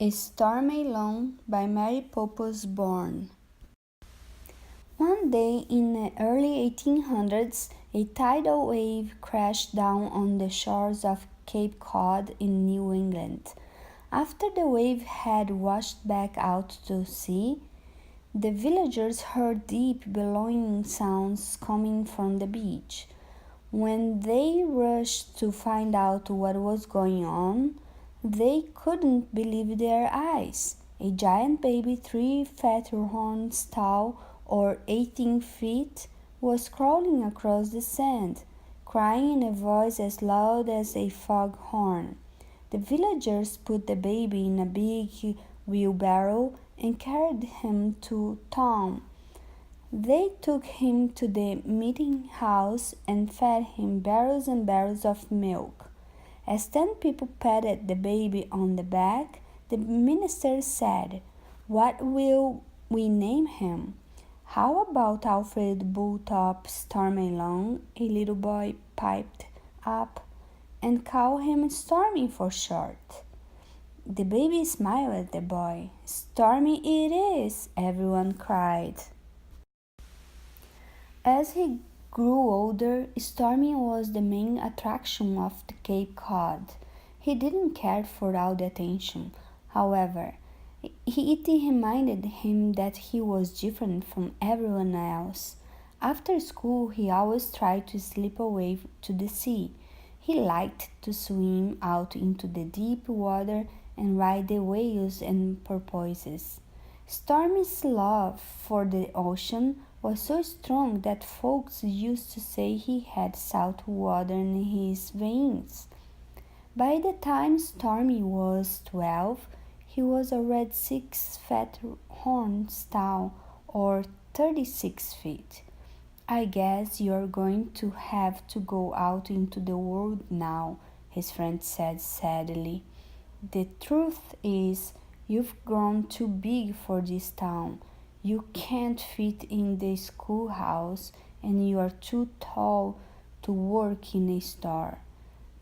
Stormalong by Mary Poppins Bourne. One day in the early 1800s, a tidal wave crashed down on the shores of Cape Cod in New England. After the wave had washed back out to sea, the villagers heard deep bellowing sounds coming from the beach. When they rushed to find out what was going on, they couldn't believe their eyes. A giant baby 3 horns tall or 18 feet was crawling across the sand, crying in a voice as loud as a foghorn. The villagers put the baby in a big wheelbarrow and carried him to town. They took him to the meeting house and fed him barrels and barrels of milk. As 10 people patted the baby on the back, the minister said, "What will we name him?" "How about Alfred Bulltop Stormalong?" a little boy piped up, "and call him Stormy for short." The baby smiled at the boy. "Stormy it is!" everyone cried. As he grew older, Stormy was the main attraction of the Cape Cod. He didn't care for all the attention. However, it reminded him that he was different from everyone else. After school, he always tried to slip away to the sea. He liked to swim out into the deep water and ride the whales and porpoises. Stormy's love for the ocean was so strong that folks used to say he had salt water in his veins. By the time Stormy was 12, he was already 6 horns tall, or 36 feet. "I guess you're going to have to go out into the world now," his friend said sadly. "The truth is, you've grown too big for this town. You can't fit in the schoolhouse, and you are too tall to work in a store.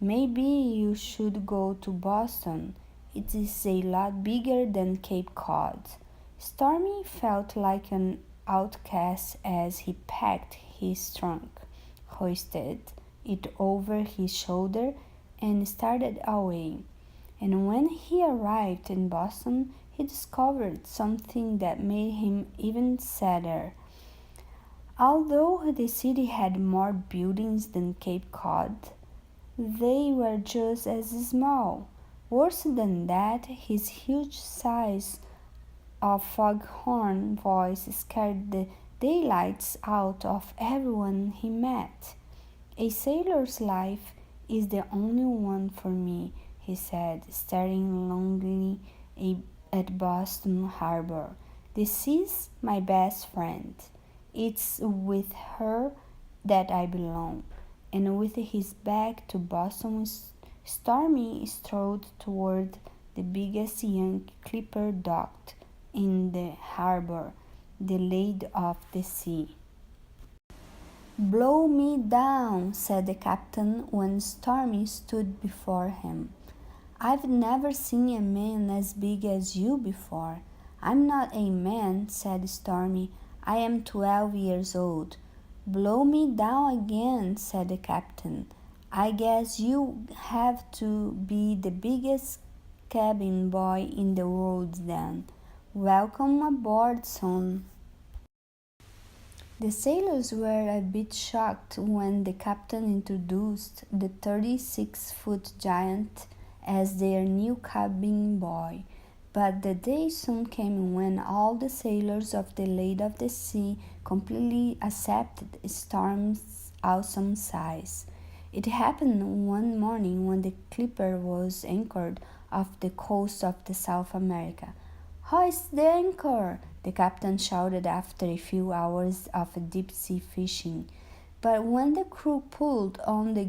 Maybe you should go to Boston. It is a lot bigger than Cape Cod." Stormy felt like an outcast as he packed his trunk, hoisted it over his shoulder, and started away. And when he arrived in Boston, he discovered something that made him even sadder. Although the city had more buildings than Cape Cod, they were just as small. Worse than that, his huge size of foghorn voice scared the daylights out of everyone he met. "A sailor's life is the only one for me," he said, staring longingly at Boston Harbor. "The sea's my best friend. It's with her that I belong." And with his back to Boston, Stormy strode toward the biggest young clipper docked in the harbor, the Lady of the Sea. "Blow me down," said the captain when Stormy stood before him. "I've never seen a man as big as you before." "I'm not a man," said Stormy. "I am 12 years old." "Blow me down again," said the captain. "I guess you have to be the biggest cabin boy in the world then. Welcome aboard, son." The sailors were a bit shocked when the captain introduced the 36-foot giant as their new cabin boy. But the day soon came when all the sailors of the Lady of the Sea completely accepted Storm's awesome size. It happened one morning when the clipper was anchored off the coast of the South America. "Hoist the anchor!" the captain shouted after a few hours of deep-sea fishing. But when the crew pulled on the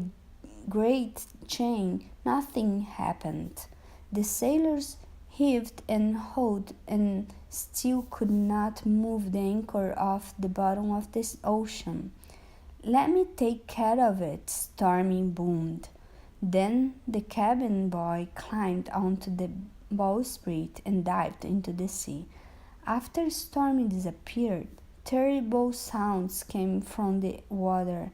great chain, nothing happened. The sailors heaved and hauled and still could not move the anchor off the bottom of the ocean. "Let me take care of it," Stormy boomed. Then the cabin boy climbed onto the bowsprit and dived into the sea. After Stormy disappeared, terrible sounds came from the water.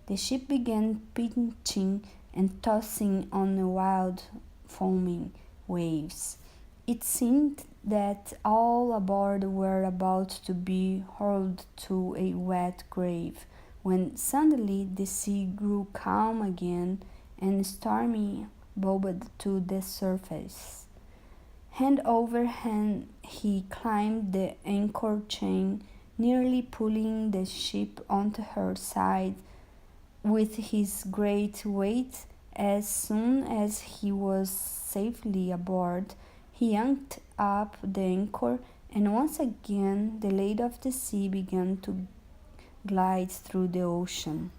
The ship began pitching and tossing on the wild, foaming waves. It seemed that all aboard were about to be hurled to a wet grave, when suddenly the sea grew calm again and Stormy bobbed to the surface. Hand over hand, he climbed the anchor chain, nearly pulling the ship onto her side with his great weight. As soon as he was safely aboard, he yanked up the anchor, and once again the lady of the sea began to glide through the ocean.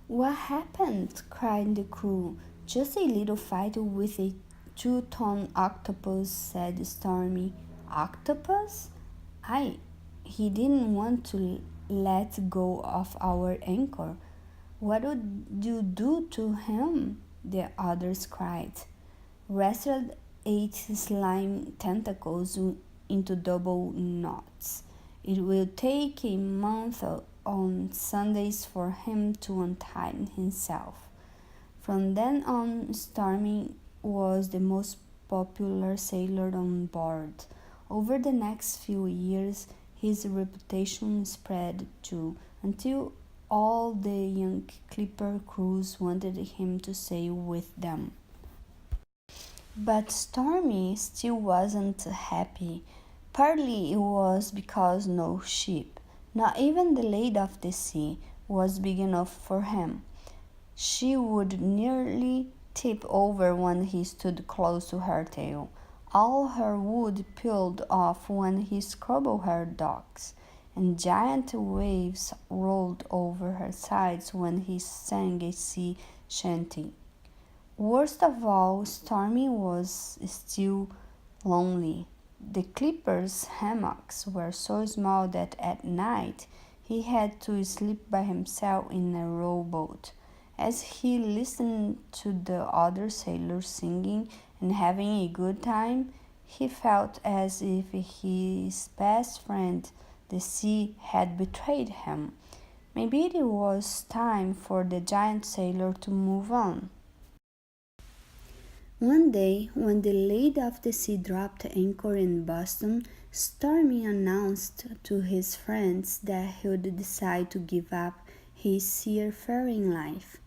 "What happened?" cried the crew. "Just a little fight with a 2-ton octopus," said Stormy. "Octopus?" "I. He didn't want to let go of our anchor." "What would you do to him?" the others cried. "Wrestled 8 slime tentacles into double knots. It will take a month on Sundays for him to untie himself." From then on, Stormy was the most popular sailor on board. Over the next few years, his reputation spread too, until all the young clipper crews wanted him to sail with them. But Stormy still wasn't happy. Partly it was because no ship, not even the Lady of the Sea, was big enough for him. She would nearly tip over when he stood close to her tail, all her wood peeled off when he scrubbed her docks, and giant waves rolled over her sides when he sang a sea shanty. Worst of all, Stormy was still lonely. The clipper's hammocks were so small that at night he had to sleep by himself in a rowboat. As he listened to the other sailors singing and having a good time, he felt as if his best friend, the sea, had betrayed him. Maybe it was time for the giant sailor to move on. One day, when the Lady of the Sea dropped anchor in Boston, Stormy announced to his friends that he would decide to give up his seafaring life.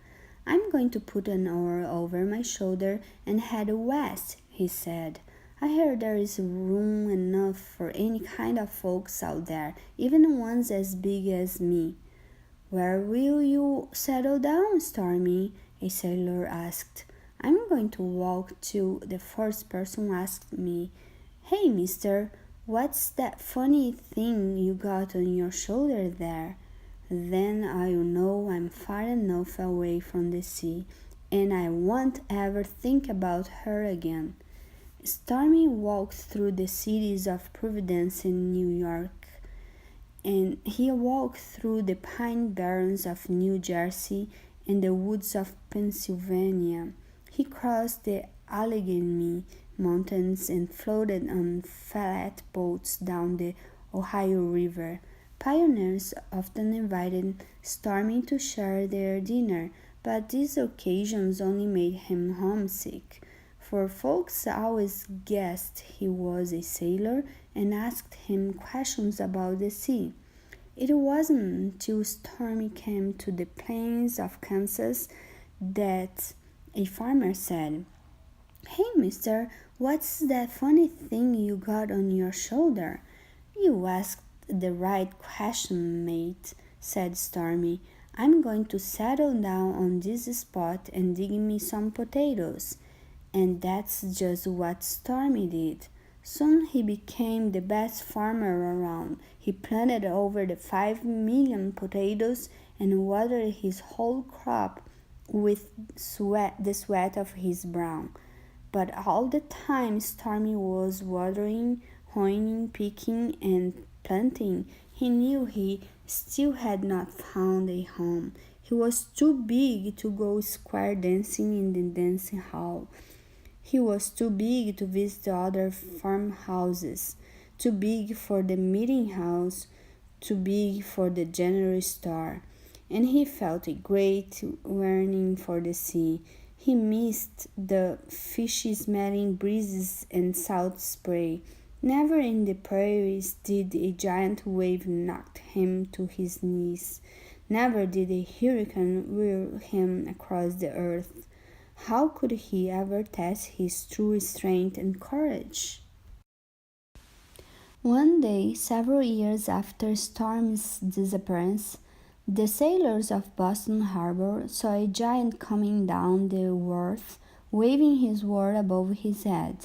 "I'm going to put an oar over my shoulder and head west," he said. "I hear there is room enough for any kind of folks out there, even ones as big as me." "Where will you settle down, Stormy?" a sailor asked. "I'm going to walk till the first person asks me, 'Hey, mister, what's that funny thing you got on your shoulder there?' Then I'll know I'm far enough away from the sea, and I won't ever think about her again." Stormy walked through the cities of Providence and New York, and he walked through the pine barrens of New Jersey and the woods of Pennsylvania. He crossed the Allegheny Mountains and floated on flat boats down the Ohio River. Pioneers often invited Stormy to share their dinner, but these occasions only made him homesick, for folks always guessed he was a sailor and asked him questions about the sea. It wasn't until Stormy came to the plains of Kansas that a farmer said, "Hey, mister, what's that funny thing you got on your shoulder?" "You asked the right question, mate," said Stormy. "I'm going to settle down on this spot and dig me some potatoes." And that's just what Stormy did. Soon he became the best farmer around. He planted over 5 million potatoes and watered his whole crop with the sweat of his brow. But all the time Stormy was watering, hoeing, picking, and planting, he knew he still had not found a home. He was too big to go square dancing in the dancing hall. He was too big to visit the other farmhouses, too big for the meeting house, too big for the general store, and he felt a great yearning for the sea. He missed the fishy-smelling breezes and salt spray. Never in the prairies did a giant wave knock him to his knees. Never did a hurricane whirl him across the earth. How could he ever test his true strength and courage? One day, several years after Storm's disappearance, the sailors of Boston Harbor saw a giant coming down the wharf, waving his sword above his head.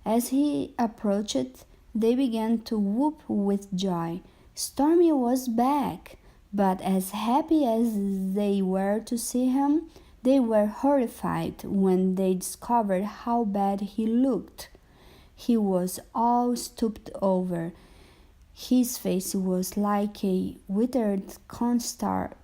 As he approached, they began to whoop with joy. Stormy was back, but as happy as they were to see him, they were horrified when they discovered how bad he looked. He was all stooped over. His face was like a withered cornstalk,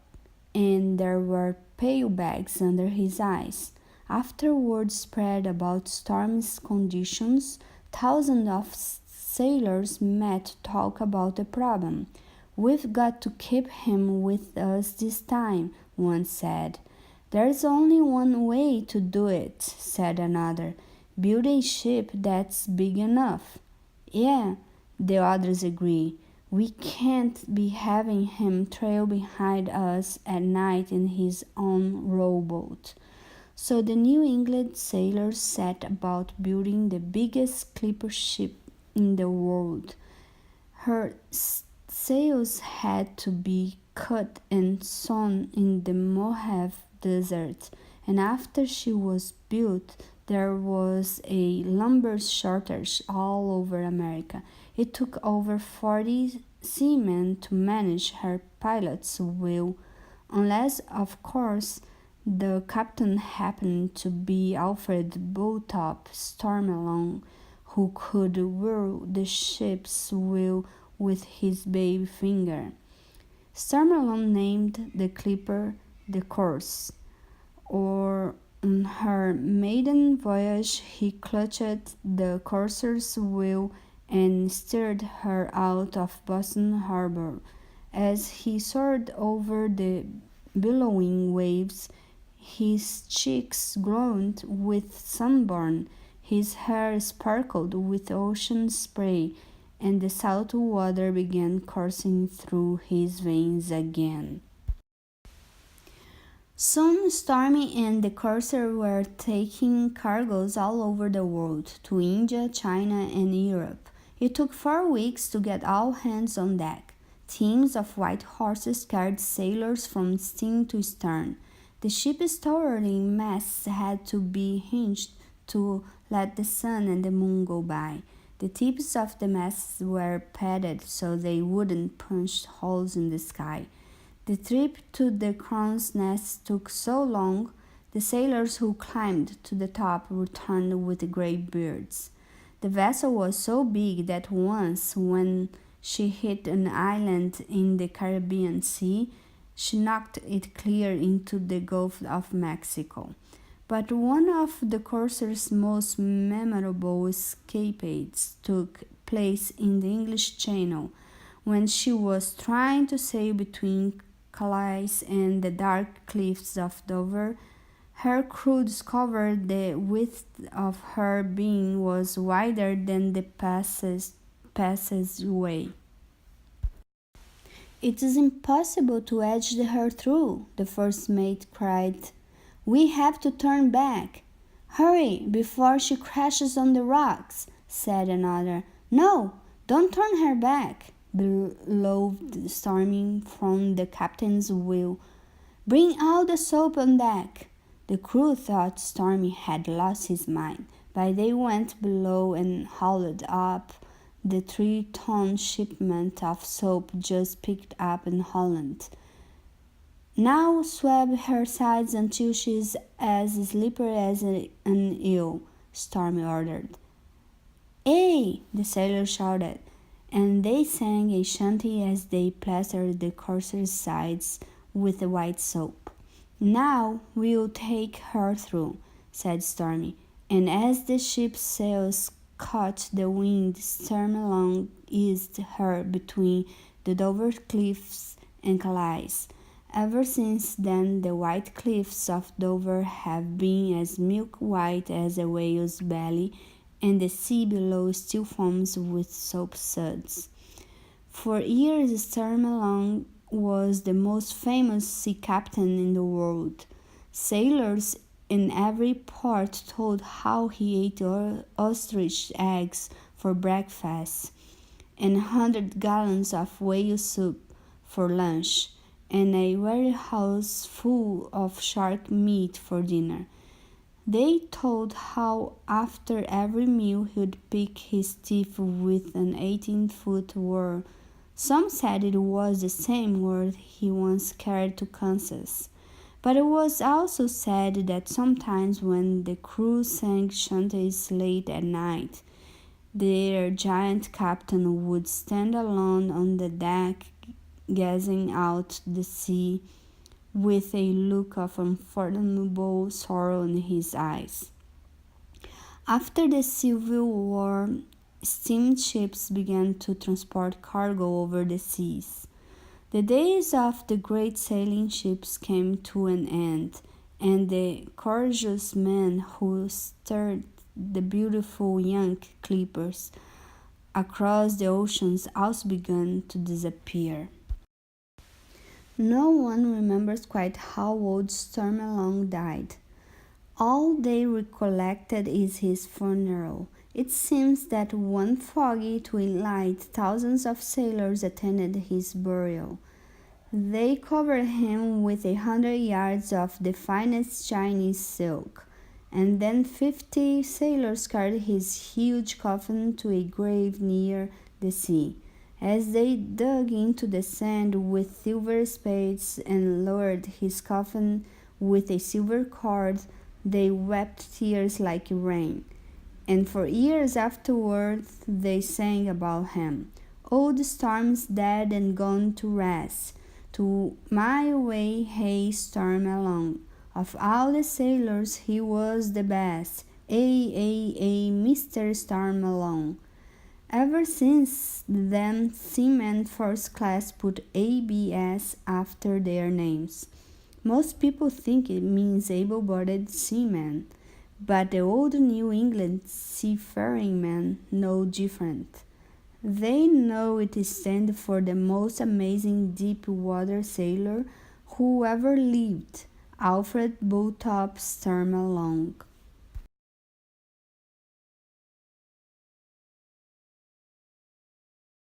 and there were pale bags under his eyes. After word spread about Storm's conditions, thousands of sailors met to talk about the problem. "We've got to keep him with us this time," one said. "There's only one way to do it," said another. "Build a ship that's big enough." "Yeah," the others agree. "We can't be having him trail behind us at night in his own rowboat." So the New England sailors set about building the biggest clipper ship in the world. Her sails had to be cut and sewn in the Mojave Desert, and after she was built, there was a lumber shortage all over America. It took over 40 seamen to manage her pilot's wheel, unless, of course, the captain happened to be Alfred Bowtop Stormalong, who could whirl the ship's wheel with his baby finger. Stormalong named the clipper the Course, or on her maiden voyage he clutched the courser's wheel and steered her out of Boston Harbor. As he soared over the billowing waves, his cheeks glowed with sunburn, his hair sparkled with ocean spray, and the salt water began coursing through his veins again. Soon Stormy and the Courser were taking cargoes all over the world, to India, China, and Europe. It took 4 weeks to get all hands on deck. Teams of white horses carried sailors from stem to stern. The ship's towering masts had to be hinged to let the sun and the moon go by. The tips of the masts were padded so they wouldn't punch holes in the sky. The trip to the crow's nest took so long, the sailors who climbed to the top returned with gray beards. The vessel was so big that once, when she hit an island in the Caribbean Sea, she knocked it clear into the Gulf of Mexico. But one of the Courser's most memorable escapades took place in the English Channel, when she was trying to sail between Calais and the dark cliffs of Dover. Her crew discovered the width of her beam was wider than the passageway. "It is impossible to edge her through," the first mate cried. "We have to turn back." "Hurry, before she crashes on the rocks," said another. "No, don't turn her back," bellowed Stormy from the captain's wheel. "Bring all the soap on deck." The crew thought Stormy had lost his mind, but they went below and hauled up the 3-ton shipment of soap just picked up in Holland. "Now swab her sides until she's as slippery as an eel," Stormy ordered. "Hey!" the sailors shouted, and they sang a shanty as they plastered the Courser's sides with the white soap. "Now we'll take her through," said Stormy, and as the ship's sails caught the wind, Stormalong eased her between the Dover cliffs and Calais. Ever since then, the white cliffs of Dover have been as milk white as a whale's belly, and the sea below still foams with soap suds. For years, Stormalong was the most famous sea captain in the world. Sailors in every port told how he ate ostrich eggs for breakfast, and 100 gallons of whale soup for lunch, and a warehouse full of shark meat for dinner. They told how after every meal he'd pick his teeth with an 18-foot worm. Some said it was the same word he once carried to Kansas. But it was also said that sometimes when the crew sang shanties late at night, their giant captain would stand alone on the deck gazing out the sea with a look of unfathomable sorrow in his eyes. After the Civil War, steamships began to transport cargo over the seas. The days of the great sailing ships came to an end, and the courageous men who steered the beautiful young clippers across the oceans also began to disappear. No one remembers quite how old Stormalong died. All they recollected is his funeral. It seems that one foggy twilight thousands of sailors attended his burial. They covered him with 100 yards of the finest Chinese silk, and then 50 sailors carried his huge coffin to a grave near the sea. As they dug into the sand with silver spades and lowered his coffin with a silver cord, they wept tears like rain. And for years afterward they sang about him. Old Storm's dead and gone to rest. To my way, hey, Stormalong. Of all the sailors he was the best. Mr. Stormalong. Ever since then, seamen first class put ABS after their names. Most people think it means able-bodied seamen, but the old New England seafaring men know different. They know it stands for the most amazing deep-water sailor who ever lived, Alfred Bulltop Stormalong.